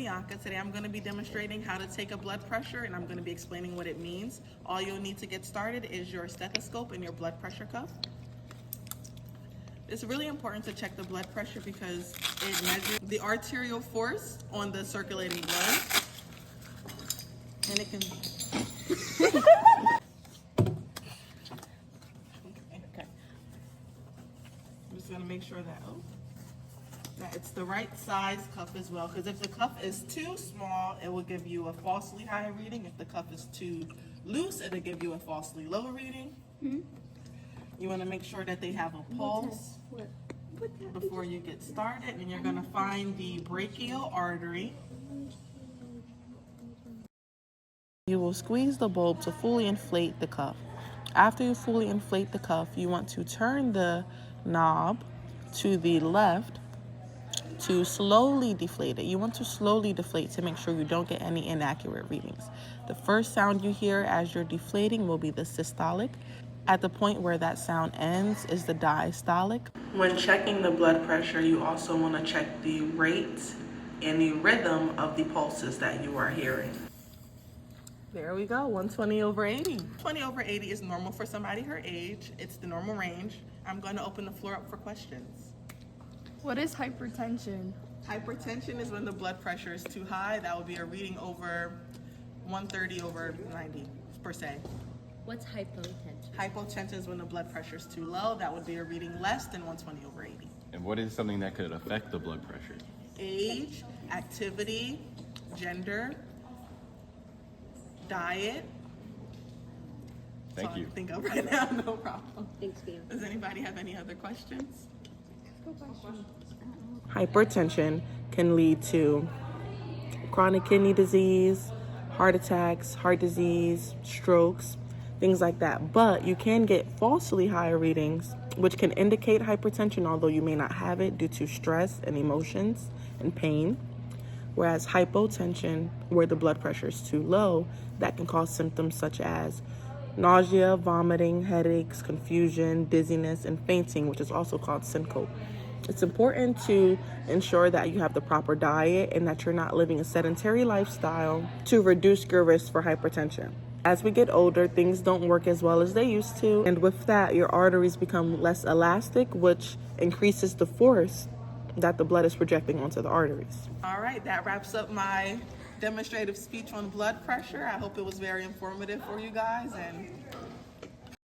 Bianca. Today I'm going to be demonstrating how to take a blood pressure, and I'm going to be explaining what it means. All you'll need to get started is your stethoscope and your blood pressure cuff. It's really important to check the blood pressure because it measures the arterial force on the circulating blood. And it can... Okay. I'm just going to make sure that, that it's the right size cuff as well, because if the cuff is too small, it will give you a falsely high reading. If the cuff is too loose, it'll give you a falsely low reading. You want to make sure that they have a pulse before you get started, and you're going to find the brachial artery. You will squeeze the bulb to fully inflate the cuff. After you fully inflate the cuff, you want to turn the knob to the left to slowly deflate it. You want to slowly deflate to make sure you don't get any inaccurate readings. The first sound you hear as you're deflating will be the systolic. At the point where that sound ends is the diastolic. When checking the blood pressure, you also want to check the rate and the rhythm of the pulses that you are hearing. There we go, 120/80. 20/80 is normal for somebody her age. It's the normal range. I'm going to open the floor up for questions. What is hypertension? Hypertension is when the blood pressure is too high. That would be a reading over 130/90 per se. What's hypotension? Hypotension is when the blood pressure is too low. That would be a reading less than 120/80. And what is something that could affect the blood pressure? Age, activity, gender, diet. Thank you. I can think of right now, no problem. Thanks, Bianca. Does anybody have any other questions? Hypertension can lead to chronic kidney disease, heart attacks, heart disease, strokes, things like that. But you can get falsely high readings, which can indicate hypertension, although you may not have it due to stress and emotions and pain. Whereas hypotension, where the blood pressure is too low, that can cause symptoms such as nausea, vomiting, headaches, confusion, dizziness, and fainting, which is also called syncope. It's important to ensure that you have the proper diet and that you're not living a sedentary lifestyle to reduce your risk for hypertension. As we get older, things don't work as well as they used to, and with that, your arteries become less elastic, which increases the force that the blood is projecting onto the arteries. All right, that wraps up my demonstrative speech on blood pressure. I hope it was very informative for you guys, and